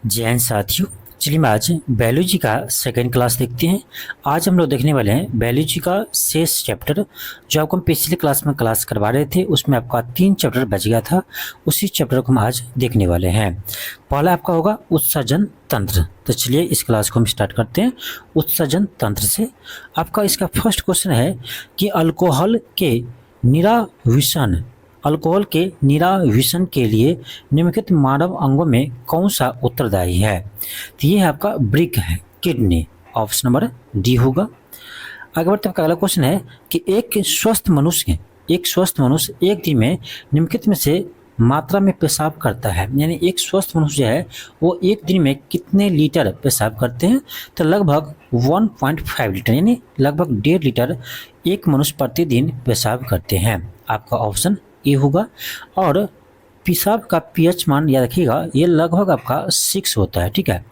जय हिंद साथियों। चलिए मैं आज बायोलॉजी का सेकंड क्लास देखते हैं। आज हम लोग देखने वाले हैं बायोलॉजी का शेष चैप्टर, जो आपको हम पिछले क्लास में क्लास करवा रहे थे। उसमें आपका 3 चैप्टर बच गया था, उसी चैप्टर को हम आज देखने वाले हैं। पहला आपका होगा उत्सर्जन तंत्र। तो चलिए इस क्लास को हम स्टार्ट करते हैं उत्सर्जन तंत्र से। आपका इसका फर्स्ट क्वेश्चन है कि अल्कोहल के निराविशन के लिए निम्नलिखित मानव अंगों में कौन सा उत्तरदायी है। तो ये है आपका ब्रिक है, किडनी। ऑप्शन नंबर डी होगा। आगे बढ़ते आपका अगला क्वेश्चन है कि एक स्वस्थ मनुष्य एक दिन में निम्नलिखित में से मात्रा में पेशाब करता है। यानी एक स्वस्थ मनुष्य जो है वो एक दिन में कितने लीटर पेशाब करते हैं। तो लगभग 1.5 लीटर, यानी लगभग 1.5 लीटर एक मनुष्य प्रतिदिन पेशाब करते हैं। आपका ऑप्शन ए होगा। और पेशाब का पीएच मान याद रखिएगा, ये लगभग आपका 6 होता है। ठीक है,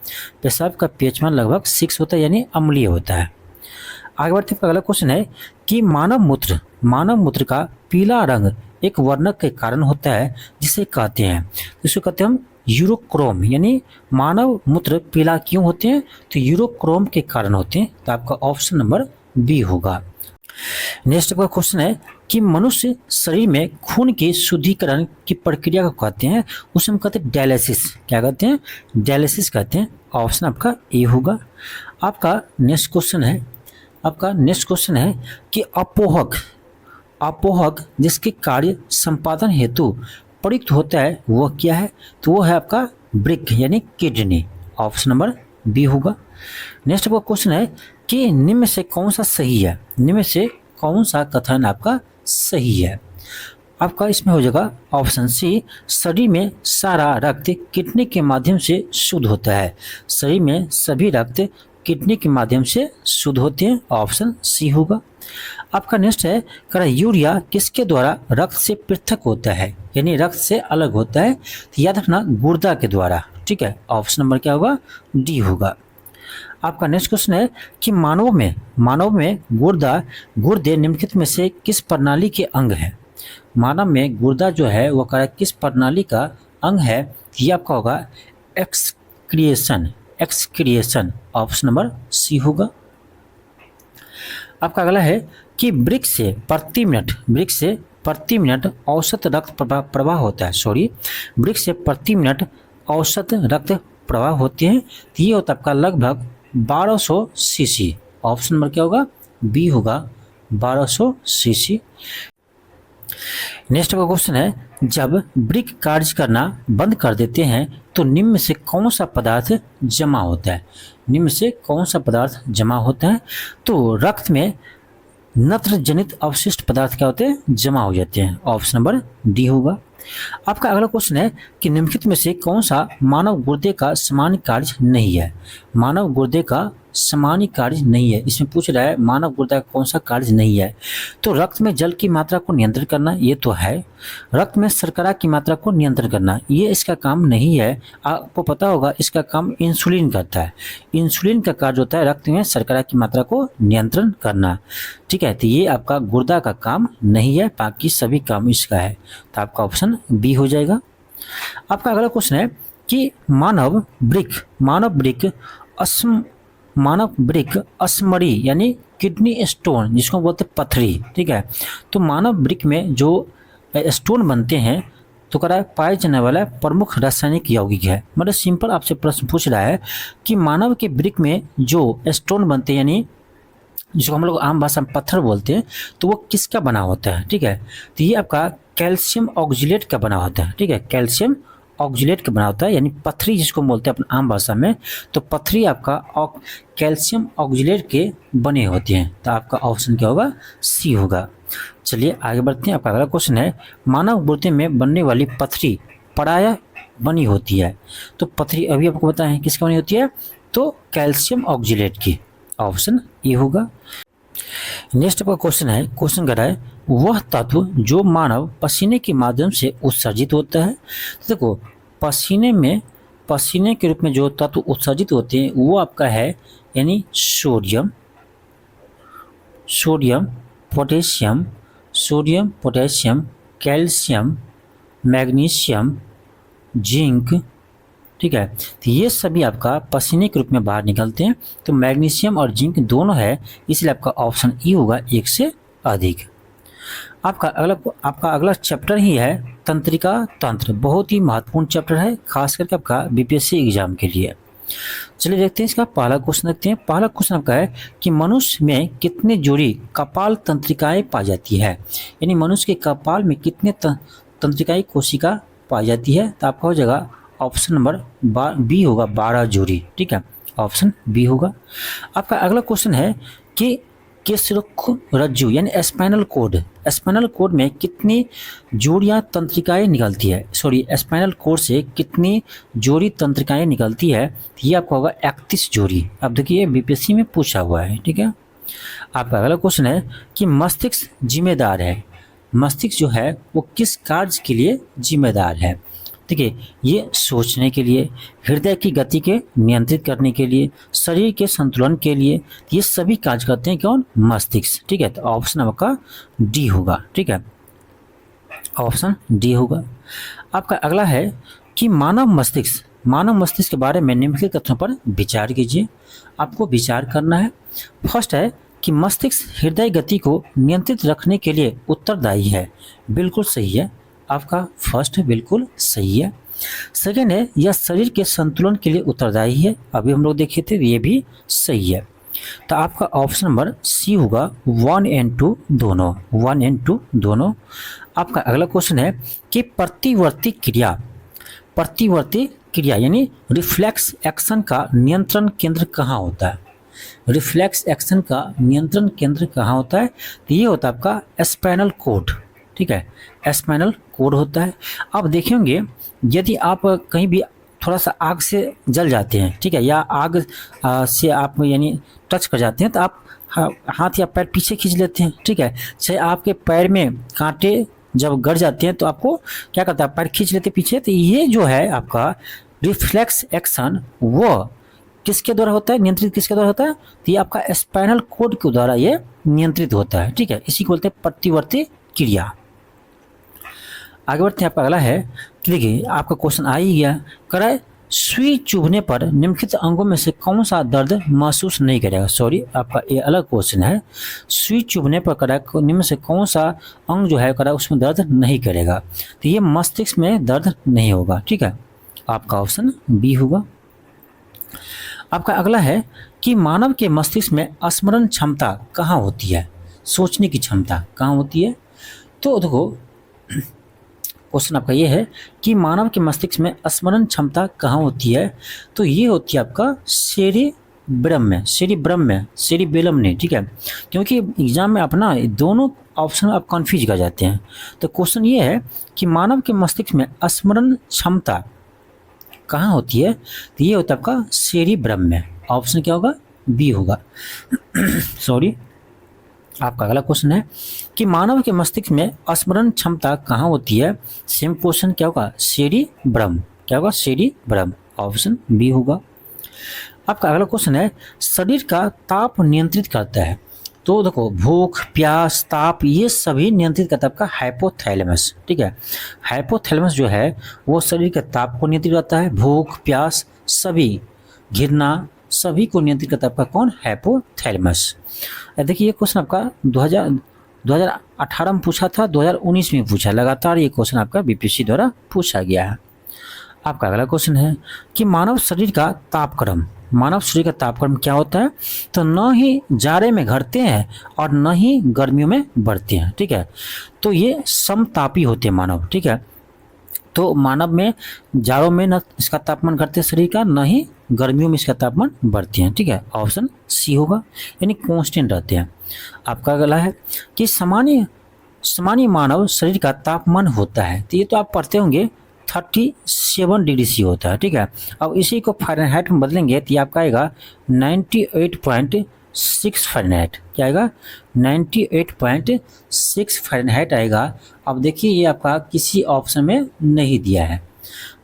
पेशाब का पीएच मान लगभग 6 होता है, यानी अम्लीय होता है। आगे बढ़ते अगला क्वेश्चन है कि मानव मूत्र का पीला रंग एक वर्णक के कारण होता है, जिसे कहते हैं, इसको कहते हैं हम यूरोक्रोम। यानी मानव मूत्र पीला क्यों होते हैं? तो यूरोक्रोम के कारण होते हैं। तो आपका ऑप्शन नंबर बी होगा। नेक्स्ट आपका क्वेश्चन है कि मनुष्य शरीर में खून के शुद्धिकरण की प्रक्रिया को कहते हैं, उसे हम कहते हैं डायलिसिस। क्या कहते हैं? डायलिसिस कहते हैं। ऑप्शन आपका ए होगा। आपका नेक्स्ट क्वेश्चन है कि अपोहक जिसके कार्य संपादन हेतु प्रयुक्त होता है वह क्या है? तो वो है आपका ब्रिक, यानी किडनी। ऑप्शन नंबर बी होगा। नेक्स्ट आपका क्वेश्चन है कि निम्न में से कौन सा सही है? निम्न में से कौन सा कथन आपका सही है? आपका इसमें हो जाएगा ऑप्शन सी, शरीर में सारा रक्त किडनी के माध्यम से शुद्ध होता है। शरीर में सभी रक्त किडनी के माध्यम से शुद्ध होते हैं। ऑप्शन सी होगा। आपका नेक्स्ट है कि यूरिया किसके द्वारा रक्त से पृथक होता है, यानी रक्त से अलग होता है? तो याद रखना, गुर्दा के द्वारा। ठीक है, ऑप्शन नंबर क्या होगा? डी होगा। आपका नेक्स्ट क्वेश्चन है कि मानव में गुर्दे निम्नलिखित में से किस प्रणाली के अंग है? मानव में गुर्दा जो है वो किस प्रणाली का अंग है? ये आपका होगा एक्सक्रिएशन। ऑप्शन नंबर सी होगा। आपका अगला है कि ब्रिक से प्रति मिनट औसत रक्त प्रवाह होता है। ब्रिक से प्रति मिनट औसत रक्त प्रवाह होते हैं। तो ये होता है आपका लगभग 1200 सीसी। ऑप्शन नंबर क्या होगा? बी होगा, 1200 सीसी। नेक्स्ट का क्वेश्चन है, जब ब्रिक कार्य करना बंद कर देते हैं तो निम्न में से कौन सा पदार्थ जमा होता है? निम्न में से कौन सा पदार्थ जमा होता है? तो रक्त में नत्र जनित अवशिष्ट पदार्थ क्या होते हैं? जमा हो जाते हैं। ऑप्शन नंबर डी होगा। आपका अगला क्वेश्चन है कि निम्नलिखित में से कौन सा मानव गुर्दे का सामान्य कार्य नहीं है? मानव गुर्दे का सामान्य कार्य नहीं है, इसमें पूछ रहा है मानव गुर्दे का कौन सा कार्य नहीं है। तो रक्त में जल की मात्रा को नियंत्रण करना, ये तो है। रक्त में शर्करा की मात्रा को नियंत्रण करना, ये इसका काम नहीं है। आपको पता होगा इसका काम इंसुलिन करता है। इंसुलिन का कार्य होता है रक्त में शर्करा की मात्रा को नियंत्रण करना। ठीक है, तो ये आपका गुर्दा का काम नहीं है, बाकी सभी काम इसका है। तो आपका ऑप्शन बी हो जाएगा। आपका अगला क्वेश्चन है कि मानव ब्रिक अस्मरी, यानी किडनी स्टोन जिसको बोलते हैं पथरी। ठीक है, तो मानव ब्रिक में जो स्टोन बनते हैं तो पाए जाने वाला प्रमुख रासायनिक यौगिक है। मतलब सिंपल आपसे प्रश्न पूछ रहा है कि मानव के ब्रिक में जो स्टोन बनते हैं, यानी जिसको हम लोग आम भाषा में पत्थर बोलते हैं, तो वो किसका बना होता है? ठीक है, तो ये आपका कैल्शियम ऑक्जिलेट का बना होता है। ठीक है, कैल्शियम ऑक्जिलेट का बना होता है, यानी पथरी जिसको बोलते हैं अपने आम भाषा में। तो पथरी आपका कैल्शियम ऑक्जिलेट के बने होते हैं। तो आपका ऑप्शन क्या होगा? सी होगा। चलिए आगे बढ़ते हैं। आपका अगला क्वेश्चन है, मानव गुर्दे में बनने वाली पथरी प्रायः बनी होती है। तो पथरी अभी आपको पता है किसका बनी होती है? तो कैल्शियम ऑक्जिलेट की। ऑप्शन ए होगा। नेक्स्ट आपका क्वेश्चन कर रहा है वह तत्व जो मानव पसीने के माध्यम से उत्सर्जित होता है। तो देखो, पसीने के रूप में जो तत्व उत्सर्जित होते हैं वो आपका है, यानी sodium, potassium, calcium, magnesium, zinc, ठीक है। तो ये सभी आपका पसीने के रूप में बाहर निकलते हैं। तो मैग्नीशियम और जिंक दोनों है, इसलिए आपका ऑप्शन ई होगा, एक से अधिक। आपका अगला चैप्टर ही है तंत्रिका तंत्र। बहुत ही महत्वपूर्ण चैप्टर है, खास करके आपका बीपीएससी एग्जाम के लिए। चलिए देखते हैं इसका पहला क्वेश्चन। देखते हैं पहला क्वेश्चन आपका है कि मनुष्य में कितने जोड़ी कपाल तंत्रिकाएं पाई जाती है, यानी मनुष्य के कपाल में कितने तंत्रिकाएं कोशिका पाई जाती है। तो आपका हो जाएगा ऑप्शन नंबर बी होगा, 12 जोड़ी। ठीक है, ऑप्शन बी होगा। आपका अगला क्वेश्चन है कि केशरक्ष रज्जु यानी स्पाइनल कोड में कितनी जोड़ियां तंत्रिकाएं निकलती है, स्पाइनल कोड से कितनी जोड़ी तंत्रिकाएं निकलती है। ये आपका होगा 31 जोड़ी। अब देखिए बीपीएससी में पूछा हुआ है। ठीक है, आपका अगला क्वेश्चन है कि मस्तिष्क जिम्मेदार है, मस्तिष्क जो है वो किस कार्य के लिए जिम्मेदार है। देखिए, ये सोचने के लिए, हृदय की गति के नियंत्रित करने के लिए, शरीर के संतुलन के लिए, ये सभी कार्य करते हैं कौन, मस्तिष्क। ठीक है, तो ऑप्शन आपका डी होगा। ठीक है, ऑप्शन डी होगा। आपका अगला है कि मानव मस्तिष्क के बारे में निम्नलिखित तथ्यों पर विचार कीजिए। आपको विचार करना है। फर्स्ट है कि मस्तिष्क हृदय गति को नियंत्रित रखने के लिए उत्तरदायी है। बिल्कुल सही है, आपका फर्स्ट बिल्कुल सही है। सेकेंड है यह शरीर के संतुलन के लिए उत्तरदायी है। अभी हम लोग देखे थे, ये भी सही है। तो आपका ऑप्शन नंबर सी होगा, 1 एंड 2 दोनों, 1 एंड 2 दोनों। आपका अगला क्वेश्चन है कि प्रतिवर्ती क्रिया यानी रिफ्लेक्स एक्शन का नियंत्रण केंद्र कहाँ होता है। रिफ्लेक्स एक्शन का नियंत्रण केंद्र कहाँ होता है। तो ये होता है आपका स्पाइनल कोड। ठीक है, स्पाइनल कोड होता है। आप देखेंगे यदि आप कहीं भी थोड़ा सा आग से जल जाते हैं, ठीक है, या आग से आप यानी टच कर जाते हैं, तो आप हाथ या पैर पीछे खींच लेते हैं। ठीक है, चाहे आपके पैर में कांटे जब गड़ जाते हैं तो आपको क्या करता है, पैर खींच लेते पीछे। तो ये जो है आपका रिफ्लेक्स एक्शन वो किसके द्वारा होता है, नियंत्रित किसके द्वारा होता है। तो ये आपका स्पाइनल कोड के द्वारा ये नियंत्रित होता है। ठीक है, इसी को बोलते हैं प्रतिवर्ती क्रिया। आगे बढ़ते हैं। आपका अगला है कि देखिए आपका क्वेश्चन आ ही गया, कराए सुई चुभने पर निम्नलिखित अंगों में से कौन सा दर्द महसूस नहीं करेगा। आपका ये अलग क्वेश्चन है। सुई चुभने पर कराए निम्न से कौन सा अंग जो है कराए उसमें दर्द नहीं करेगा। तो ये मस्तिष्क में दर्द नहीं होगा। ठीक है, आपका ऑप्शन बी होगा। आपका अगला है कि मानव के मस्तिष्क में स्मरण क्षमता कहाँ होती है, सोचने की क्षमता कहाँ होती है। तो देखो क्वेश्चन आपका ये है कि मानव के मस्तिष्क में स्मरण क्षमता कहाँ होती है। तो ये होती है आपका सेरिब्रम में। ठीक है, क्योंकि एग्जाम में अपना दोनों ऑप्शन आप कंफ्यूज कर जाते हैं। तो क्वेश्चन ये है कि मानव के मस्तिष्क में स्मरण क्षमता कहाँ होती है। तो ये होता है आपका सेरिब्रम में। ऑप्शन क्या होगा, बी होगा। आपका अगला क्वेश्चन है कि मानव के मस्तिष्क में स्मरण क्षमता कहाँ होती है। सेम क्वेश्चन क्या होगा, सेरिब्रम। क्या होगा, सेरिब्रम। ऑप्शन बी होगा। आपका अगला क्वेश्चन है शरीर का ताप नियंत्रित करता है। तो देखो भूख, प्यास, ताप ये सभी नियंत्रित करता है आपका हाइपोथैलेमस। ठीक है, हाइपोथैलेमस जो है वो शरीर के ताप को नियंत्रित करता है, भूख, प्यास, सभी, घृणा, सभी को नियंत्रित करता है आपका कौन, हाइपोथैलेमस। देखिए ये क्वेश्चन आपका 2018 में पूछा था, 2019 में पूछा, लगातार ये क्वेश्चन आपका बीपीएससी द्वारा पूछा गया है। आपका अगला क्वेश्चन है कि मानव शरीर का तापक्रम क्या होता है। तो न ही जाड़े में घटते हैं और न ही गर्मियों में बढ़ते हैं। ठीक है, तो ये समतापी होते हैं मानव। ठीक है, तो मानव में जाड़ों में न इसका तापमान घटते हैं शरीर का, न ही गर्मियों में इसका तापमान बढ़ते हैं। ठीक है, ऑप्शन सी होगा, यानी कांस्टेंट रहते हैं। आपका अगला है कि सामान्य मानव शरीर का तापमान होता है। तो ये तो आप पढ़ते होंगे 37 डिग्री सी होता है। ठीक है, अब इसी को फ़ारेनहाइट में बदलेंगे तो ये आपका आएगा 98.6 फ़ारेनहाइट। क्या आएगा, 98.6 फ़ारेनहाइट आएगा। अब देखिए ये आपका किसी ऑप्शन में नहीं दिया है।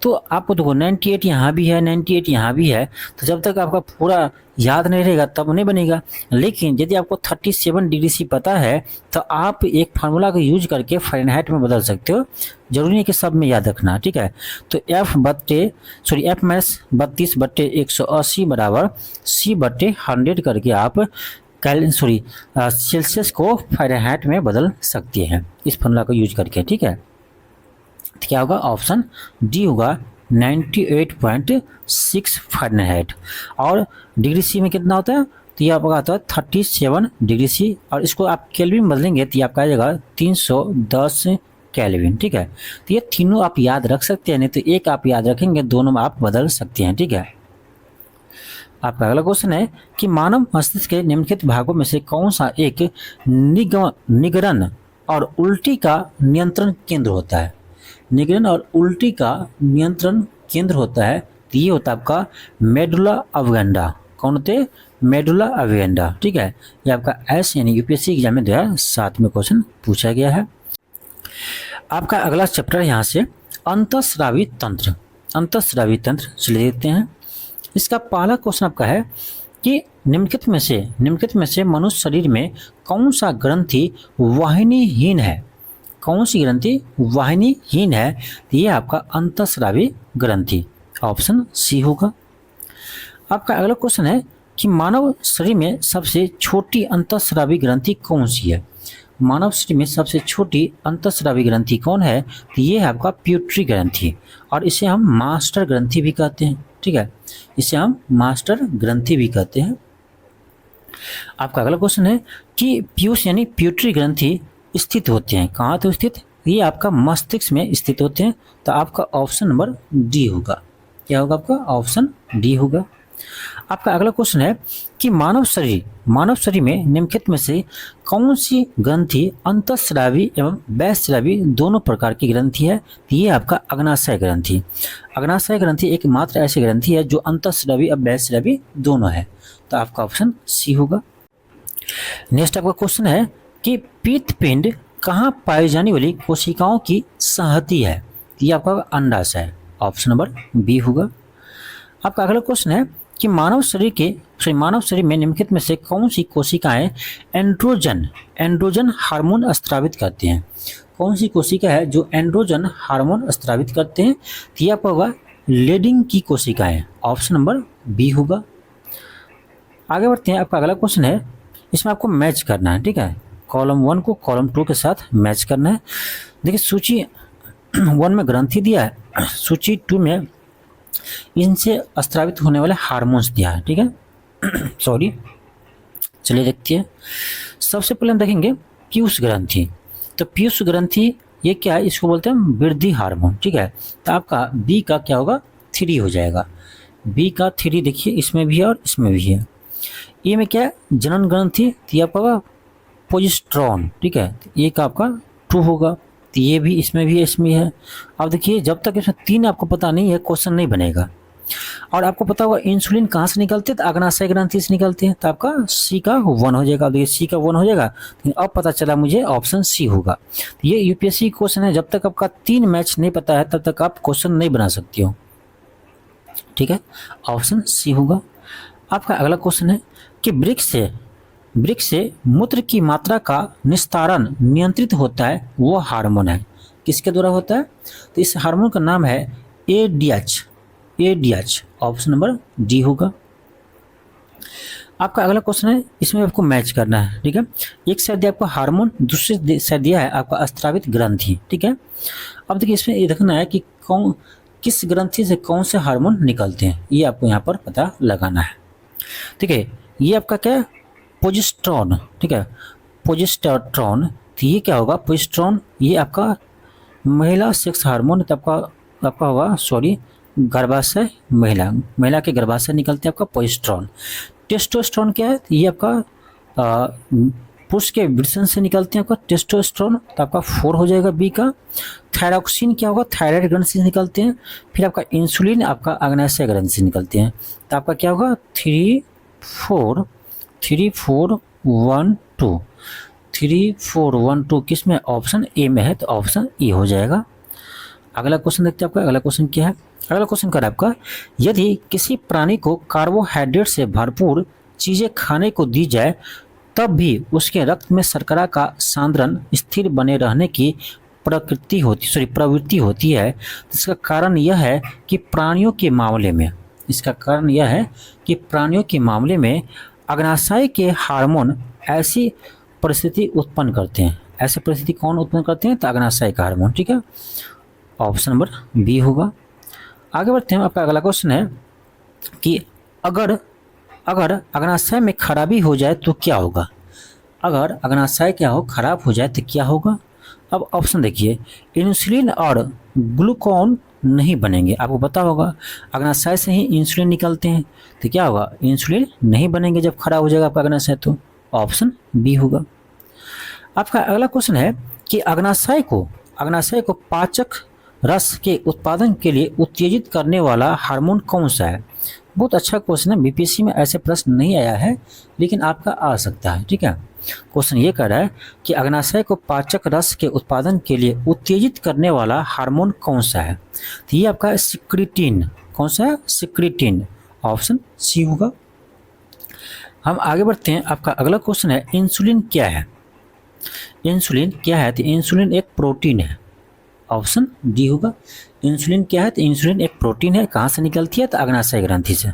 तो आपको देखो 98 यहाँ भी है, 98 यहाँ भी है, तो जब तक आपका पूरा याद नहीं रहेगा तब नहीं बनेगा। लेकिन यदि आपको 37 डिग्री सी पता है तो आप एक फार्मूला को यूज करके फ़ारेनहाइट में बदल सकते हो, जरूरी नहीं कि सब में याद रखना, ठीक है। तो F माइनस 32/180 बराबर C/100 करके आप सेल्सियस को फ़ारेनहाइट में बदल सकते हैं इस फार्मूला को यूज करके, ठीक है। तो क्या होगा, ऑप्शन डी होगा 98.6 फ़ारेनहाइट। और डिग्री सी में कितना होता है, तो ये आपका आता है 37 डिग्री सी, और इसको आप केल्विन बदलेंगे तो ये आपका आ जाएगा 310 केल्विन, ठीक है। तो ये तीनों आप याद रख सकते हैं, नहीं तो एक आप याद रखेंगे, दोनों में आप बदल सकते हैं, ठीक है। आपका अगला क्वेश्चन है कि मानव मस्तिष्क के निम्नलिखित भागों में से कौन सा एक निगरण और उल्टी का नियंत्रण केंद्र होता है। निगरण और उल्टी का नियंत्रण केंद्र होता है, तो ये होता है आपका मेडुला ऑब्लेंगा। कौन होते हैं, मेडुला ऑब्लेंगा, ठीक है। ये आपका एस यानी यूपीएससी एग्जाम में 2007 में क्वेश्चन पूछा गया है। आपका अगला चैप्टर यहाँ से अंतःस्रावी तंत्र। अंतःस्रावी तंत्र चलिए देखते हैं। इसका पहला क्वेश्चन आपका है कि निम्नलिखित में से मनुष्य शरीर में कौन सा ग्रंथि वाहिनीहीन है। कौन सी ग्रंथि वाहिनीहीन है, तो ये आपका अंतःस्रावी ग्रंथि, ऑप्शन सी होगा। आपका अगला क्वेश्चन है कि मानव शरीर में सबसे छोटी अंतःस्रावी ग्रंथि कौन सी है। मानव शरीर में सबसे छोटी अंतःस्रावी ग्रंथि कौन है, तो ये है आपका प्यूटरी ग्रंथि, और इसे हम मास्टर ग्रंथि भी कहते हैं, ठीक है। इसे हम मास्टर ग्रंथि भी कहते हैं। आपका अगला क्वेश्चन है कि पीयूष यानी प्यूटरी ग्रंथि स्थित होते हैं कहाँ, तो स्थित ये आपका मस्तिष्क में स्थित होते हैं, तो आपका ऑप्शन नंबर डी होगा। क्या होगा, आपका ऑप्शन डी होगा। आपका अगला क्वेश्चन है कि मानव शरीर में निम्नलिखित में से कौन सी ग्रंथि अंतःस्रावी एवं बहिःस्रावी दोनों प्रकार की ग्रंथि है, तो ये आपका अग्नाशय ग्रंथि। अग्नाशय ग्रंथि एकमात्र ऐसी ग्रंथि है जो अंतःस्रावी और बहिःस्रावी दोनों है, तो आपका ऑप्शन सी होगा। नेक्स्ट आपका क्वेश्चन है कि पित्तपिंड कहाँ पाई जाने वाली कोशिकाओं की संहति है, ये आपका अंडाशय, ऑप्शन नंबर बी होगा। आपका अगला क्वेश्चन है कि मानव शरीर में निम्नलिखित में से कौन सी कोशिकाएं एंड्रोजन हार्मोन स्रावित करते हैं। कौन सी कोशिका है जो एंड्रोजन हार्मोन स्रावित करते हैं, तो यह आपका होगा लेडिंग की कोशिकाएं, ऑप्शन नंबर बी होगा। आगे बढ़ते हैं। आपका अगला क्वेश्चन है, इसमें आपको मैच करना है, ठीक है। कॉलम 1 को कॉलम 2 के साथ मैच करना है। देखिए सूची 1 में ग्रंथि दिया है, सूची 2 में इनसे स्रावित होने वाले हार्मोन्स दिया है, ठीक है। सॉरी, चलिए देखते हैं। सबसे पहले हम देखेंगे पीयूष ग्रंथि। तो पीयूष ग्रंथि ये क्या है, इसको बोलते हैं वृद्धि हार्मोन, ठीक है। तो आपका बी का क्या होगा, 3 हो जाएगा। बी का 3 देखिए, इसमें भी है और इसमें भी है। ए में क्या है, जनन ग्रंथि, तो ये आपका प्रोजेस्टेरोन, ठीक है। ये का आपका 2 होगा, तो ये भी इसमें भी है, इसमें है। अब देखिए जब तक इसमें 3 आपको पता नहीं है क्वेश्चन नहीं बनेगा। और आपको पता होगा इंसुलिन कहाँ से निकलते हैं, तो अग्नाशय ग्रंथि से निकलते हैं, तो आपका सी का 1 हो जाएगा। देखिए सी का 1 हो जाएगा, तो अब पता चला मुझे ऑप्शन सी होगा। तो ये यूपीएससी क्वेश्चन है, जब तक आपका 3 मैच नहीं पता है तब तक आप क्वेश्चन नहीं बना सकते हो, ठीक है। ऑप्शन सी होगा। आपका अगला क्वेश्चन है कि वृक्ष से मूत्र की मात्रा का निस्तारण नियंत्रित होता है, वो हार्मोन है, किसके द्वारा होता है, तो इस हार्मोन का नाम है एडीएच, ऑप्शन नंबर डी होगा। आपका अगला क्वेश्चन है, इसमें आपको मैच करना है, ठीक है। एक साइड दिया आपको हार्मोन, दूसरे साइड दिया है आपका स्रावित ग्रंथि, ठीक है। अब देखिए इसमें ये देखना है कि किस ग्रंथि से कौन से हार्मोन निकलते हैं, ये आपको यहाँ पर पता लगाना है, ठीक है। ये आपका क्या है, प्रोजेस्टेरोन, ठीक है, प्रोजेस्टेरोन। तो ये क्या होगा, प्रोजेस्टेरोन ये आपका महिला सेक्स हार्मोन, तो आपका होगा सॉरी गर्भाशय, महिला के गर्भाशय निकलते हैं आपका प्रोजेस्टेरोन। टेस्टोस्टेरोन क्या है, तो ये आपका पुरुष के वृषण से निकलते हैं आपका टेस्टोस्टेरोन, तो आपका 4 हो जाएगा बी का। थायरॉक्सिन क्या होगा, थायराइड ग्रंथि से निकलते हैं। फिर आपका इंसुलिन आपका अग्नाशय ग्रंथि से निकलते हैं, तो आपका क्या होगा 3 4 1 2 किस में, ऑप्शन ए में है, तो ऑप्शन ए हो जाएगा। अगला क्वेश्चन देखते हैं आपका। अगला क्वेश्चन क्या है? अगला क्वेश्चन क्या है आपका? यदि किसी प्राणी को कार्बोहाइड्रेट से भरपूर चीजें खाने को दी जाए तब भी उसके रक्त में शर्करा का सांद्रण स्थिर बने रहने की प्रवृत्ति होती है। इसका कारण यह है कि प्राणियों के मामले में अग्नाशय के हार्मोन ऐसी परिस्थिति उत्पन्न करते हैं। ऐसी परिस्थिति कौन उत्पन्न करते हैं? तो अग्नाशय का हार्मोन। ठीक है, ऑप्शन नंबर बी होगा। आगे बढ़ते हैं। आपका अगला क्वेश्चन है कि अगर अग्नाशय में खराबी हो जाए तो क्या होगा? अगर अग्नाशय खराब हो जाए तो क्या होगा? अब ऑप्शन देखिए, इंसुलिन और ग्लूकोन नहीं बनेंगे। आपको पता होगा अग्नाशय से ही इंसुलिन निकलते हैं, तो क्या होगा? इंसुलिन नहीं बनेंगे जब खराब हो जाएगा आपका अग्नाशय, तो ऑप्शन बी होगा। आपका अगला क्वेश्चन है कि अग्नाशय को पाचक रस के उत्पादन के लिए उत्तेजित करने वाला हार्मोन कौन सा है? बहुत अच्छा क्वेश्चन है, बीपीएससी में ऐसे प्रश्न नहीं आया है लेकिन आपका आ सकता है। ठीक है, क्वेश्चन ये कह रहा है कि अग्नाशय को पाचक रस के उत्पादन के लिए उत्तेजित करने वाला हार्मोन कौन सा है? तो ये आपका सिक्रीटिन। कौन सा है? सिक्रीटिन। ऑप्शन सी होगा। हम आगे बढ़ते हैं। आपका अगला क्वेश्चन है, इंसुलिन क्या है? इंसुलिन क्या है? तो इंसुलिन एक प्रोटीन है। ऑप्शन डी होगा। इंसुलिन क्या है? तो इंसुलिन एक प्रोटीन है। कहाँ से निकलती है? तो अग्नाशय ग्रंथि से।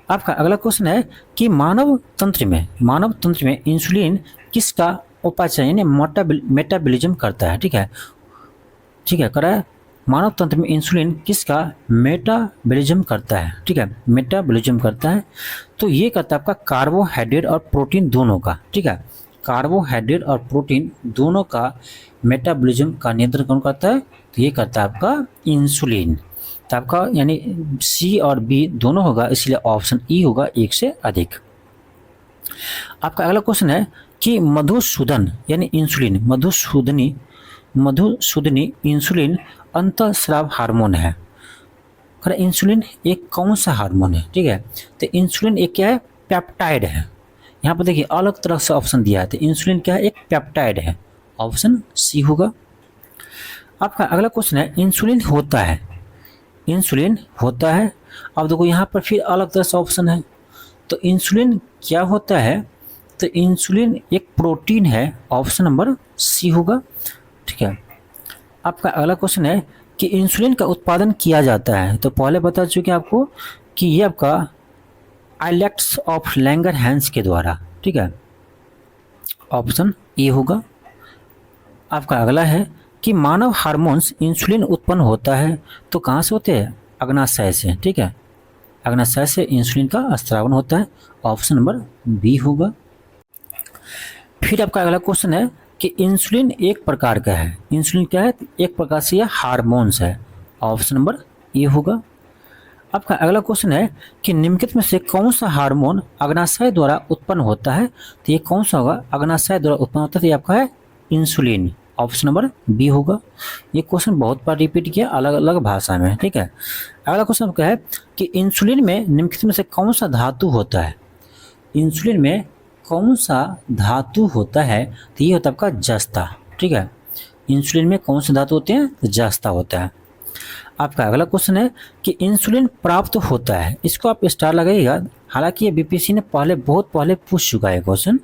आपका अगला क्वेश्चन है कि मानव तंत्र में इंसुलिन किसका उपाचय यानी मेटाबॉलिज्म करता है? ठीक है, करा है। मानव तंत्र में इंसुलिन किसका मेटाबॉलिज्म करता है? ठीक है, मेटाबॉलिज्म करता है। तो ये करता है आपका कार्बोहाइड्रेट और प्रोटीन दोनों का। ठीक है, कार्बोहाइड्रेट और प्रोटीन दोनों का मेटाबॉलिज्म का नियंत्रण कौन करता है? तो ये करता है आपका इंसुलिन। तो आपका यानी सी और बी दोनों होगा, इसलिए ऑप्शन ई होगा, एक से अधिक। आपका अगला क्वेश्चन है कि मधुसूदन यानी इंसुलिन, मधुसूदनी इंसुलिन अंतःस्राव हार्मोन है। इंसुलिन एक कौन सा हार्मोन है? ठीक है, तो इंसुलिन एक क्या है? पेप्टाइड है। यहाँ पर देखिए अलग तरह से ऑप्शन दिया है, तो इंसुलिन क्या है? एक पेप्टाइड है। ऑप्शन सी होगा। आपका अगला क्वेश्चन है, इंसुलिन होता है। अब देखो यहाँ पर फिर अलग तरह से ऑप्शन है, तो इंसुलिन क्या होता है? तो इंसुलिन एक प्रोटीन है। ऑप्शन नंबर सी होगा। ठीक है, आपका अगला क्वेश्चन है कि इंसुलिन का उत्पादन किया जाता है, तो पहले बता चुके आपको कि ये आपका आइलेट्स ऑफ लैंगरहैंस के द्वारा। ठीक है, ऑप्शन ए होगा। आपका अगला है कि मानव हार्मोन्स इंसुलिन उत्पन्न होता है तो कहाँ से होते हैं? अग्नाशय से। ठीक है, अग्नाशय से इंसुलिन का स्रावन होता है। ऑप्शन नंबर बी होगा। फिर आपका अगला क्वेश्चन है कि इंसुलिन एक प्रकार का है। इंसुलिन क्या है? एक प्रकार से यह हार्मोन्स है। ऑप्शन नंबर ए होगा। आपका अगला क्वेश्चन है कि निम्नलिखित में से कौन सा हार्मोन अग्नाशय द्वारा उत्पन्न होता है? तो ये कौन सा होगा? अग्नाशय द्वारा उत्पन्न होता है, तो ये आपका है इंसुलिन। ऑप्शन नंबर बी होगा। ये क्वेश्चन बहुत बार रिपीट किया अलग अलग भाषा में। ठीक है, अगला क्वेश्चन क्या है कि इंसुलिन में निम्नलिखित में से कौन सा धातु होता है? इंसुलिन में कौन सा धातु होता है? तो ये होता है आपका जस्ता। ठीक है, इंसुलिन में कौन से धातु होते हैं? तो जस्ता होता है। आपका अगला क्वेश्चन है कि इंसुलिन प्राप्त होता है, इसको आप स्टार लगाइएगा, हालांकि ये बीपीएससी ने बहुत पहले पूछ चुका है क्वेश्चन।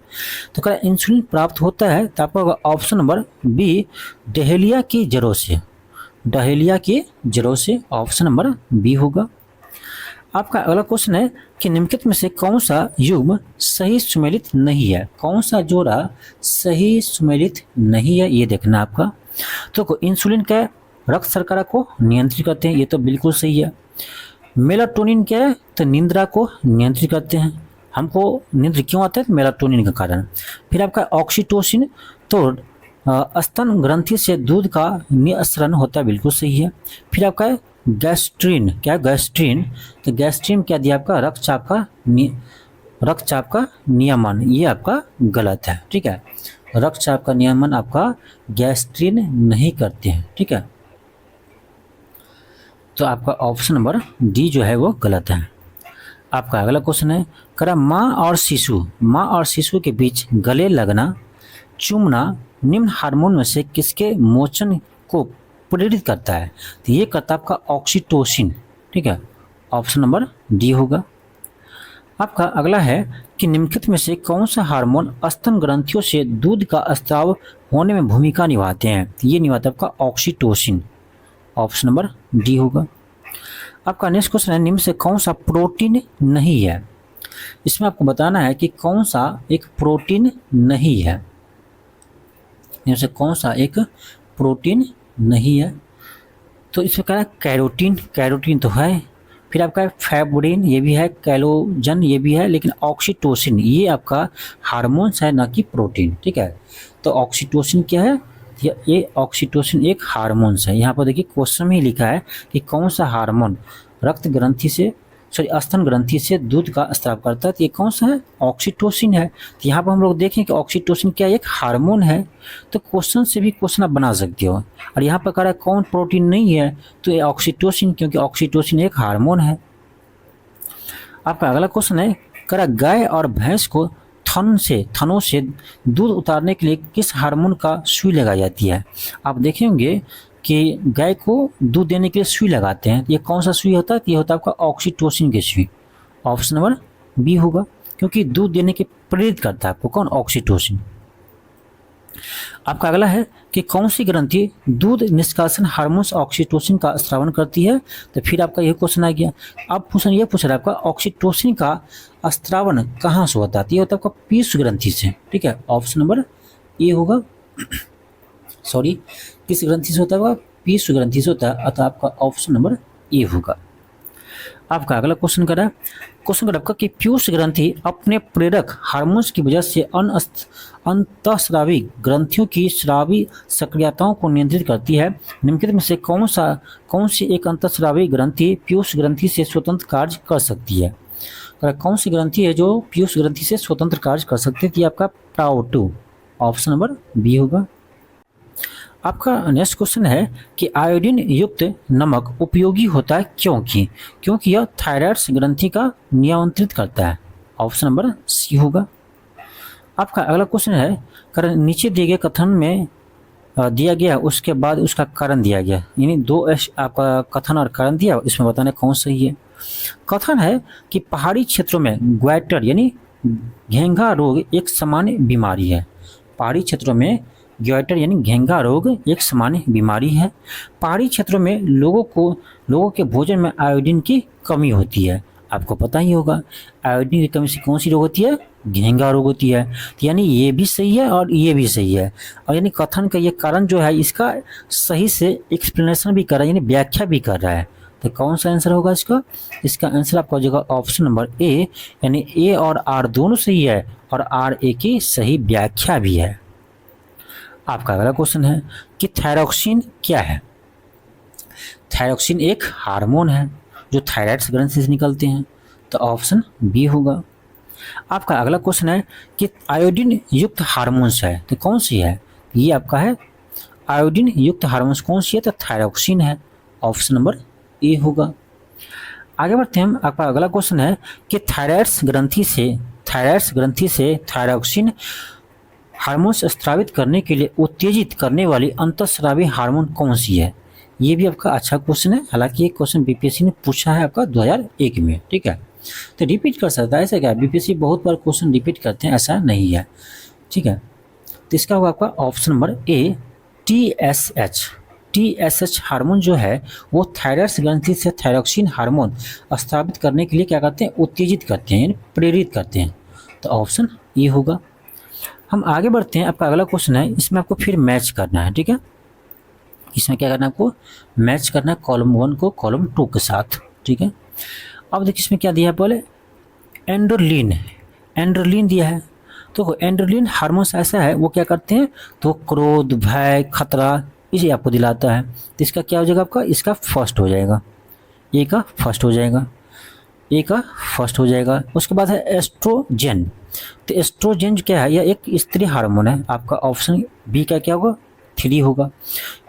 तो क्या इंसुलिन प्राप्त होता है? तो आपका होगा ऑप्शन नंबर बी, डहेलिया की जड़ों से। डहेलिया की जड़ों से। ऑप्शन नंबर बी होगा। आपका अगला क्वेश्चन है कि निम्नलिखित में से कौन सा युग्म सही सुमेलित नहीं है? कौन सा जोड़ा सही सुमेलित नहीं है, ये देखना आपका। तो इंसुलिन क्या है? रक्त शर्करा को नियंत्रित करते हैं, ये तो बिल्कुल सही है। मेलाटोनिन क्या है? तो निद्रा को नियंत्रित करते हैं। हमको निद्रा क्यों आता है? तो मेलाटोनिन के कारण। फिर आपका ऑक्सीटोसिन, तो स्तन ग्रंथि से दूध का निःसरण होता है, बिल्कुल सही है। फिर आपका है गैस्ट्रिन। क्या है? गैस्ट्रिन। तो गैस्ट्रिन क्या दिया आपका? रक्तचाप का नियमन, ये आपका गलत है। ठीक है, रक्तचाप का नियमन आपका गैस्ट्रिन नहीं करते हैं। ठीक है, तो आपका ऑप्शन नंबर डी जो है वो गलत है। आपका अगला क्वेश्चन है, करा माँ और शिशु के बीच गले लगना, चूमना निम्न हार्मोन में से किसके मोचन को प्रेरित करता है, तो ये करता है आपका ऑक्सीटोसिन। ठीक है, ऑप्शन नंबर डी होगा। आपका अगला है कि निम्नलिखित में से कौन सा हार्मोन स्तन ग्रंथियों से दूध का स्राव होने में भूमिका निभाते हैं, तो ये निभाता है आपका ऑक्सीटोसिन, ऑप्शन नंबर डी होगा। आपका नेक्स्ट क्वेश्चन है, निम्न से कौन सा प्रोटीन नहीं है। इसमें आपको बताना है कि कौन सा एक प्रोटीन नहीं है, इनमें से कौन सा एक प्रोटीन नहीं है। तो इसमें क्या है, कैरोटीन, कैरोटीन तो है, फिर आपका फैब्रिन ये भी है, कैलोजन ये भी है, लेकिन ऑक्सीटोसिन ये आपका हार्मोन्स है, ना कि प्रोटीन। ठीक है, तो ऑक्सीटोसिन क्या है, ये ऑक्सीटोसिन एक हार्मोन्स है। यहाँ पर देखिए क्वेश्चन में ही लिखा है कि कौन सा हार्मोन रक्त ग्रंथि से स्तन ग्रंथि से दूध का स्राव करता है, तो ये कौन सा है, ऑक्सीटोसिन है। तो यहाँ पर हम लोग देखें कि ऑक्सीटोसिन क्या एक हार्मोन है, तो क्वेश्चन से भी क्वेश्चन आप बना सकते हो। और यहाँ पर कह रहा है कौन प्रोटीन नहीं है, तो ये ऑक्सीटोसिन, क्योंकि ऑक्सीटोसिन एक हार्मोन है। आपका अगला क्वेश्चन है, कह रहा गाय और भैंस को थनों से दूध उतारने के लिए किस हार्मोन का सुई लगाई जाती है। आप देखेंगे कि गाय को दूध देने के लिए सुई लगाते हैं, ये कौन सा सुई होता है, ये होता है आपका ऑक्सीटोसिन की सुई, ऑप्शन नंबर बी होगा, क्योंकि दूध देने के प्रेरित करता है आपको कौन, ऑक्सीटोसिन। आपका अगला है कि कौन सी ग्रंथि दूध निष्कासन हार्मोन्स ऑक्सीटोसिन का स्रावन करती है, तो फिर आपका यह क्वेश्चन आ गया। अब क्वेश्चन ये पूछ रहा है आपका ऑक्सीटोसिन का स्रावन कहाँ से होता है, ये होता है आपका पीयूष ग्रंथि से। ठीक है, ऑप्शन नंबर ए होगा, सॉरी किस ग्रंथि से होता है, पीयूष ग्रंथि से होता है, अतः आपका ऑप्शन नंबर ए होगा। आपका अगला क्वेश्चन कर रहा है, क्वेश्चन कर आपका कि पीयूष ग्रंथि अपने प्रेरक हार्मोन्स की वजह से अंतःस्रावी ग्रंथियों की स्रावी सक्रियताओं को नियंत्रित करती है। निम्नलिखित में से कौन सी एक अंतःस्रावी ग्रंथि पीयूष ग्रंथि से स्वतंत्र कार्य कर सकती है। कौन सी ग्रंथि है जो पीयूष ग्रंथि से स्वतंत्र कार्य कर सकती है, तो ये आपका टाओ2, ऑप्शन नंबर बी होगा। आपका नेक्स्ट क्वेश्चन है कि आयोडीन युक्त नमक उपयोगी होता है क्योंकि यह थायराइड ग्रंथि का नियंत्रित करता है, ऑप्शन नंबर सी होगा। आपका अगला क्वेश्चन है, कारण नीचे दिए गए कथन में दिया गया उसके बाद उसका कारण दिया गया, यानी दो आपका कथन और कारण दिया, इसमें बताना कौन सही है। कथन है कि पहाड़ी क्षेत्रों में ग्वाइटर यानी घेंघा रोग एक सामान्य बीमारी है। पहाड़ी क्षेत्रों में ग्वाइटर यानी घेंघा रोग एक सामान्य बीमारी है। पहाड़ी क्षेत्रों में लोगों के भोजन में आयोडीन की कमी होती है। आपको पता ही होगा आयोडीन की कमी से कौन सी रोग होती है, घेंघा रोग होती है। तो यानी ये भी सही है और ये भी सही है, और यानी कथन का ये कारण जो है इसका सही से एक्सप्लेनेशन भी कर रहा है, यानी व्याख्या भी कर रहा है। तो कौन सा आंसर होगा इसका आंसर आपका हो जाएगा ऑप्शन नंबर ए, यानी ए और आर दोनों सही है और आर ए की सही व्याख्या भी है। आपका अगला क्वेश्चन है कि थायरॉक्सिन क्या है। थायरॉक्सिन एक हार्मोन है जो थायराइड ग्रंथि से निकलते हैं, तो ऑप्शन बी होगा। आपका अगला क्वेश्चन है कि आयोडीन युक्त हार्मोन्स है, तो कौन सी है, ये आपका है आयोडीन युक्त हार्मोन्स कौन सी है, तो थायरॉक्सिन है, ऑप्शन नंबर ए होगा। आगे बढ़ते हैं हम। आपका अगला क्वेश्चन है कि थायराइड ग्रंथि से थायरॉक्सिन हार्मोन्स स्रावित करने के लिए उत्तेजित करने वाली अंतःस्रावी हार्मोन कौन सी है। ये भी आपका अच्छा क्वेश्चन है, हालांकि ये क्वेश्चन बीपीएससी ने पूछा है आपका 2001 में। ठीक है, तो रिपीट कर सकता है, ऐसा क्या बीपीएससी बहुत बार क्वेश्चन रिपीट करते हैं, ऐसा नहीं है। ठीक है, तो इसका होगा आपका option number A, TSH hormone जो है वो थायराइड ग्रंथि से थायरॉक्सिन हार्मोन स्रावित करने के लिए क्या करते हैं, उत्तेजित करते हैं, यानी प्रेरित करते हैं, तो ऑप्शन ए होगा। हम आगे बढ़ते हैं। आपका अगला क्वेश्चन है, इसमें आपको फिर मैच करना है। ठीक है, इसमें क्या करना है, आपको मैच करना है कॉलम 1 को कॉलम 2 के साथ। ठीक है, अब देखिए इसमें क्या दिया है, पहले एंड्रोलिन दिया है। तो एंड्रोलिन हार्मोन्स ऐसा है वो क्या करते हैं, तो क्रोध, भय, खतरा इसे आपको दिलाता है। तो इसका क्या हो जाएगा, आपका इसका फर्स्ट हो जाएगा, ए का फर्स्ट हो जाएगा। उसके बाद है एस्ट्रोजन। तो एस्ट्रोजन क्या है, यह एक स्त्री हार्मोन है, आपका ऑप्शन बी का क्या होगा, 3 होगा।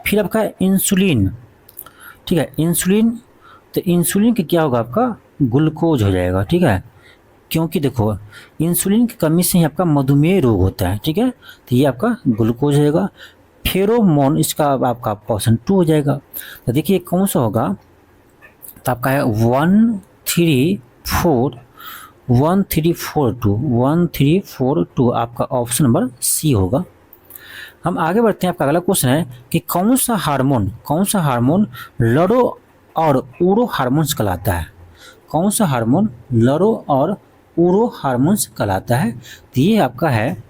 फिर आपका इंसुलिन। ठीक है, इंसुलिन, तो इंसुलिन का क्या होगा, आपका ग्लूकोज हो जाएगा। ठीक है, क्योंकि देखो इंसुलिन की कमी से ही आपका मधुमेह रोग होता है। ठीक है, तो ये आपका ग्लूकोज रहेगा। फेरोमोन, इसका आपका ऑप्शन 2 हो जाएगा। तो देखिए कौन सा होगा, तो आपका है 1342 आपका ऑप्शन नंबर सी होगा। हम आगे बढ़ते हैं। आपका अगला क्वेश्चन है कि कौन सा हार्मोन लड़ो और ऊरो हार्मोन्स कहलाता है। कौन सा हार्मोन लड़ो और ऊरो हार्मोन्स कहलाता है। तो ये आपका है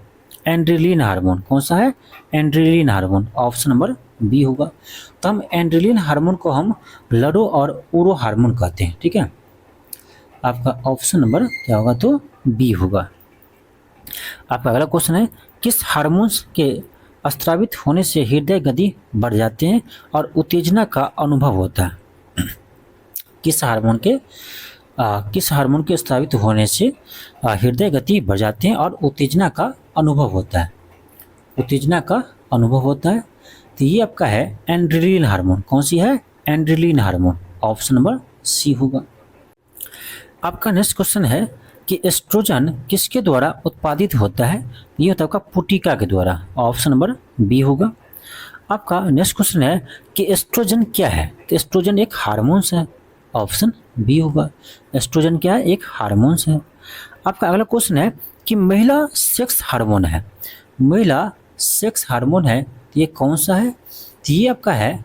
एंड्रेलिन हार्मोन। कौन सा है, एंड्रेलिन हार्मोन, ऑप्शन नंबर बी होगा। तो हम एंड्रेलिन हार्मोन को हम लड़ो और ऊरो हार्मोन कहते हैं, ठीक है। आपका ऑप्शन नंबर क्या होगा, तो बी होगा। आपका अगला क्वेश्चन है किस हार्मोन्स के स्रावित होने से हृदय गति बढ़ जाते हैं और उत्तेजना का अनुभव होता है। किस हार्मोन के स्रावित होने से हृदय गति बढ़ जाते हैं और उत्तेजना का अनुभव होता है। तो ये आपका है एंड्रेलिन हार्मोन। कौन सी है, एंड्रेलिन हार्मोन, ऑप्शन नंबर सी होगा। आपका नेक्स्ट क्वेश्चन है कि एस्ट्रोजन किसके द्वारा उत्पादित होता है। ये होता है आपका पुटिका के द्वारा, ऑप्शन नंबर बी होगा। आपका नेक्स्ट क्वेश्चन है कि एस्ट्रोजन क्या है। तो एस्ट्रोजन एक हार्मोन्स है, ऑप्शन बी होगा। एस्ट्रोजन क्या है, एक हार्मोन्स है। आपका अगला क्वेश्चन है कि महिला सेक्स हार्मोन है। तो ये कौन सा है। तो ये आपका है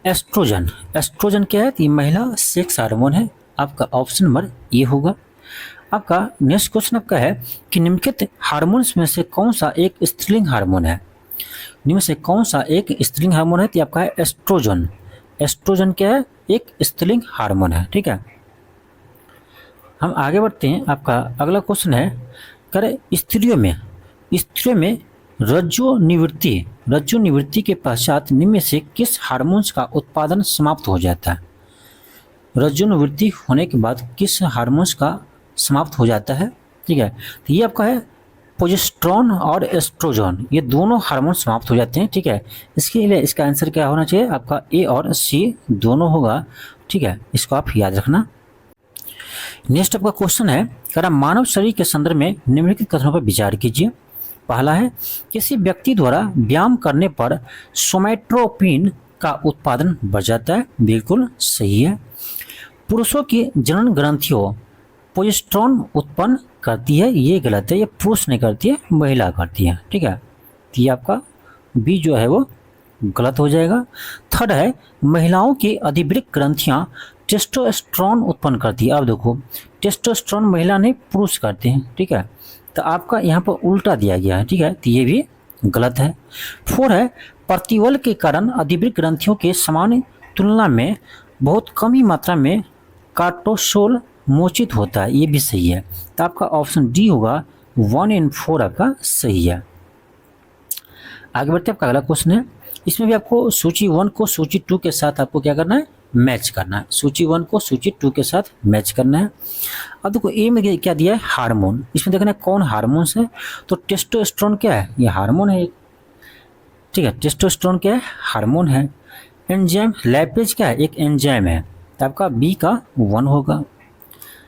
एस्ट्रोजन। एस्ट्रोजन क्या है, तो ये महिला सेक्स हार्मोन है। आपका ऑप्शन नंबर ए होगा। आपका नेक्स्ट क्वेश्चन आपका है कि निम्नलिखित हार्मोन्स में से कौन सा एक स्त्रीलिंग हार्मोन है। निम्न से कौन सा एक स्त्रीलिंग हार्मोन है। तो आपका है एस्ट्रोजन। एस्ट्रोजन क्या है, एक स्त्रीलिंग हार्मोन है, ठीक है। हम आगे बढ़ते हैं। आपका अगला क्वेश्चन है करे स्त्रियों में रज्जु निवृत्ति के पश्चात निम्न में से किस हार्मोन्स का उत्पादन समाप्त हो जाता है। रज्जु निवृत्ति होने के बाद किस हार्मोन्स का समाप्त हो जाता है, ठीक है। तो ये आपका है प्रोजेस्टेरोन और एस्ट्रोजन, ये दोनों हार्मोन समाप्त हो जाते हैं, ठीक है। इसके लिए इसका आंसर क्या होना चाहिए, आपका ए और सी दोनों होगा, ठीक है। इसको आप याद रखना। नेक्स्ट आपका क्वेश्चन है कि मानव शरीर के संदर्भ में निम्नलिखित कथनों पर विचार कीजिए। पहला है किसी व्यक्ति द्वारा व्यायाम करने पर सोमैट्रोपिन का उत्पादन बढ़ जाता है, बिल्कुल सही है। पुरुषों की जनन ग्रंथियों प्रोजेस्टेरोन उत्पन्न करती है, ये गलत है, ये पुरुष नहीं करती है, महिला करती है, ठीक है। तो ये आपका बी जो है वो गलत हो जाएगा। थर्ड है महिलाओं की अधिवृक्क ग्रंथियां टेस्टोस्टेरोन उत्पन्न करती है। अब देखो टेस्टोस्टेरोन महिला नहीं पुरुष करते हैं, ठीक है। तो आपका यहाँ पर उल्टा दिया गया है, ठीक है, तो ये भी गलत है। फोर है प्रतिबल के कारण अधिवृक्क ग्रंथियों के समान तुलना में बहुत कम ही मात्रा में कार्टोसोल मोचित होता है, ये भी सही है। तो आपका ऑप्शन डी होगा, 1 और 4 आपका सही है। आगे बढ़ते आपका अगला क्वेश्चन है, इसमें भी आपको सूची 1 को सूची 2 के साथ आपको क्या करना है, मैच करना है। सूची 1 को सूची 2 के साथ मैच करना है। अब देखो ए में क्या दिया है, हार्मोन। इसमें देखना है कौन हार्मोन्स है। तो टेस्टोस्टेरोन क्या है, ये हार्मोन है, ठीक है। टेस्टोस्टेरोन क्या है, हार्मोन है। एंजाइम लैपेज क्या है, एक एंजाइम है। तो आपका बी का 1 होगा,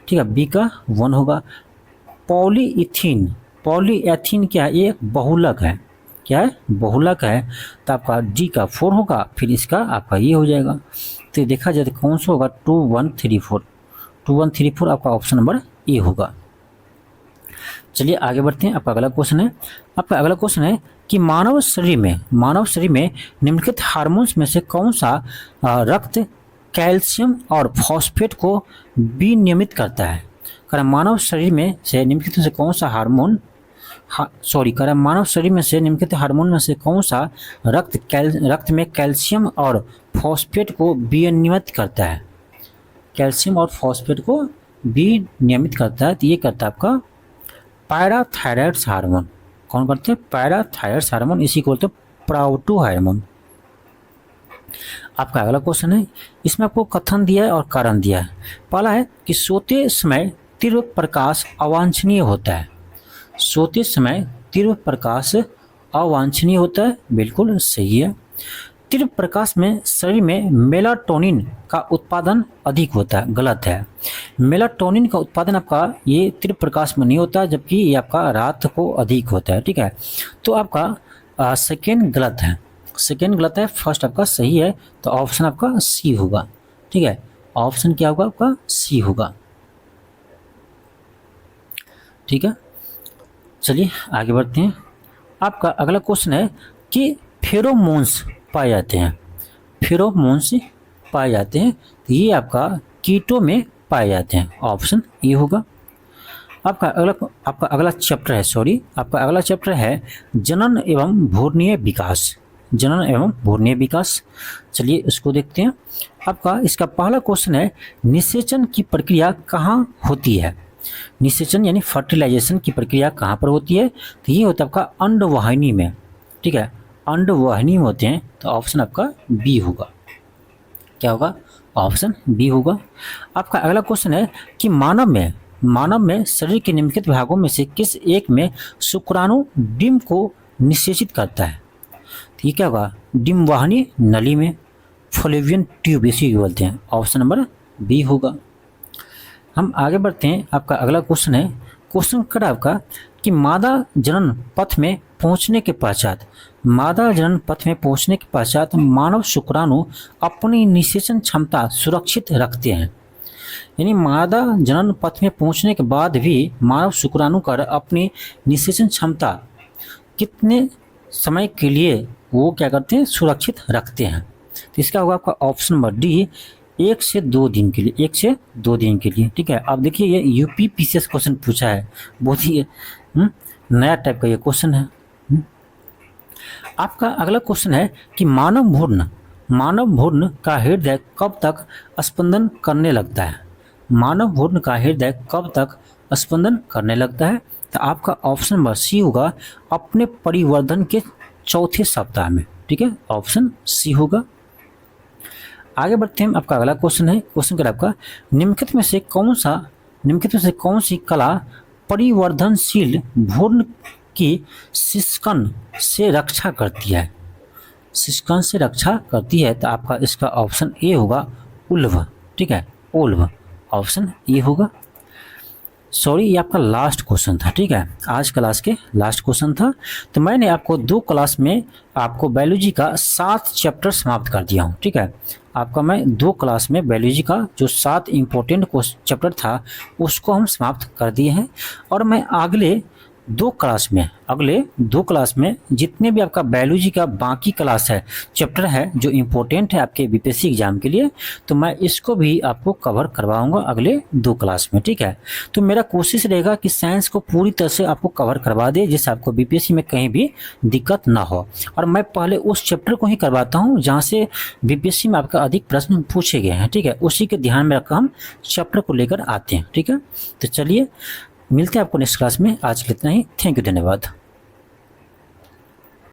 ठीक है, बी का 1 होगा। पॉलीएथीन क्या है, ये बहुलक है, क्या है, बहुलक है। तो आपका डी का 4 होगा, फिर इसका आपका ये हो जाएगा। तो देखा जाए तो कौन सा होगा, 2134 आपका ऑप्शन नंबर ए होगा। चलिए आगे बढ़ते हैं। आपका अगला क्वेश्चन है कि मानव शरीर में निम्नलिखित हार्मोन्स में से कौन सा रक्त कैल्शियम और फॉस्फेट को विनियमित करता है। मानव शरीर में से निम्नलिखित से कौन सा हार्मोन मानव शरीर में से निम्नलिखित हार्मोन में से कौन सा रक्त में कैल्शियम और फॉस्फेट को विनियमित करता है। कैल्शियम और फॉस्फेट को विनियमित करता है, तो ये करता है आपका पैराथायरॉयड हार्मोन। कौन करते हैं, पैराथायरॉयड हार्मोन, इसी को बोलते हैं प्राउटो हार्मोन। आपका अगला क्वेश्चन है, इसमें आपको कथन दिया है और कारण दिया है। पहला है कि सोते समय तीव्र प्रकाश अवांछनीय होता है। सोते समय तीव्र प्रकाश अवांछनीय होता है, बिल्कुल सही है। तीव्र प्रकाश में शरीर में मेलाटोनिन का उत्पादन अधिक होता है, गलत है। मेलाटोनिन का उत्पादन आपका ये तीव्र प्रकाश में नहीं होता, जबकि ये आपका रात को अधिक होता है, ठीक है। तो आपका सेकेंड गलत है, सेकेंड गलत है, फर्स्ट आपका सही है, तो ऑप्शन आपका सी होगा। ठीक है, ऑप्शन क्या होगा आपका? सी होगा। ठीक है, चलिए आगे बढ़ते हैं। आपका अगला क्वेश्चन है कि फेरोमोन्स पाए जाते हैं, फेरोमोन्स पाए जाते हैं, तो ये आपका कीटों में पाए जाते हैं, ऑप्शन ए होगा। आपका अगला चैप्टर है, आपका अगला चैप्टर है जनन एवं भ्रूणीय विकास, जनन एवं भ्रूणीय विकास। चलिए इसको देखते हैं। आपका इसका पहला क्वेश्चन है निषेचन की प्रक्रिया कहाँ होती है? निषेचन यानी फर्टिलाइजेशन की प्रक्रिया कहाँ पर होती है? तो ये होता है आपका अंडवाहिनी में। ठीक है, अंडवाहिनी में होते हैं, तो ऑप्शन आपका बी होगा। क्या होगा? ऑप्शन बी होगा। आपका अगला क्वेश्चन है कि मानव में शरीर के निम्नलिखित भागों में से किस एक में शुक्राणु डिम को निषेचित करता है? तो ये क्या होगा? डिम्बवाहिनी नली में, फॉलोवियन ट्यूब इसी को बोलते हैं, ऑप्शन नंबर बी होगा। हम आगे बढ़ते हैं। आपका अगला क्वेश्चन है, क्वेश्चन कर आपका कि मादा जनन पथ में पहुंचने के पश्चात मानव शुक्राणु अपनी निषेचन क्षमता सुरक्षित रखते हैं। यानी मादा जनन पथ में पहुंचने के बाद भी मानव शुक्राणु कर अपनी निषेचन क्षमता कितने समय के लिए वो क्या करते हैं? सुरक्षित रखते हैं। तो इसका होगा आपका ऑप्शन नंबर डी, 1 से 2 दिन के लिए, 1 से 2 दिन के लिए। ठीक है, आप देखिए ये यूपी पीसीएस क्वेश्चन पूछा है, बहुत ही नया टाइप का ये क्वेश्चन है। आपका अगला क्वेश्चन है कि मानव भ्रूण का हृदय कब तक स्पंदन करने लगता है? मानव भ्रूण का हृदय कब तक स्पंदन करने लगता है? तो आपका ऑप्शन नंबर सी होगा, अपने परिवर्धन के चौथे सप्ताह में। ठीक है, ऑप्शन सी होगा। आगे बढ़ते हैं। आपका अगला क्वेश्चन है, क्वेश्चन कर आपका निम्नलिखित में से कौन सी कला परिवर्धनशील भ्रूण की शिशकन से रक्षा करती है? शिशकन से रक्षा करती है, तो आपका इसका ऑप्शन ए होगा, उल्व। ठीक है, उल्व, ऑप्शन ए होगा। ये आपका लास्ट क्वेश्चन था। ठीक है, आज क्लास के लास्ट क्वेश्चन था। तो मैंने आपको 2 क्लास में आपको बायोलॉजी का 7 चैप्टर समाप्त कर दिया हूँ। ठीक है, आपका मैं 2 क्लास में बायोलॉजी का जो 7 इम्पोर्टेंट चैप्टर था उसको हम समाप्त कर दिए हैं। और मैं अगले 2 क्लास में जितने भी आपका बायोलॉजी का बाकी क्लास है, चैप्टर है जो इम्पोर्टेंट है आपके बीपीएससी एग्जाम के लिए, तो मैं इसको भी आपको कवर करवाऊंगा अगले 2 क्लास में। ठीक है, तो मेरा कोशिश रहेगा कि साइंस को पूरी तरह से आपको कवर करवा दे, जिससे आपको बीपीएससी में कहीं भी दिक्कत ना हो। और मैं पहले उस चैप्टर को ही करवाता हूँ जहाँ से बीपीएससी में आपका अधिक प्रश्न पूछे गए हैं। ठीक है, उसी के ध्यान में रखकर हम चैप्टर को लेकर आते हैं। ठीक है, तो चलिए मिलते हैं आपको नेक्स्ट क्लास में। आज के लिए इतना ही। थैंक यू, धन्यवाद।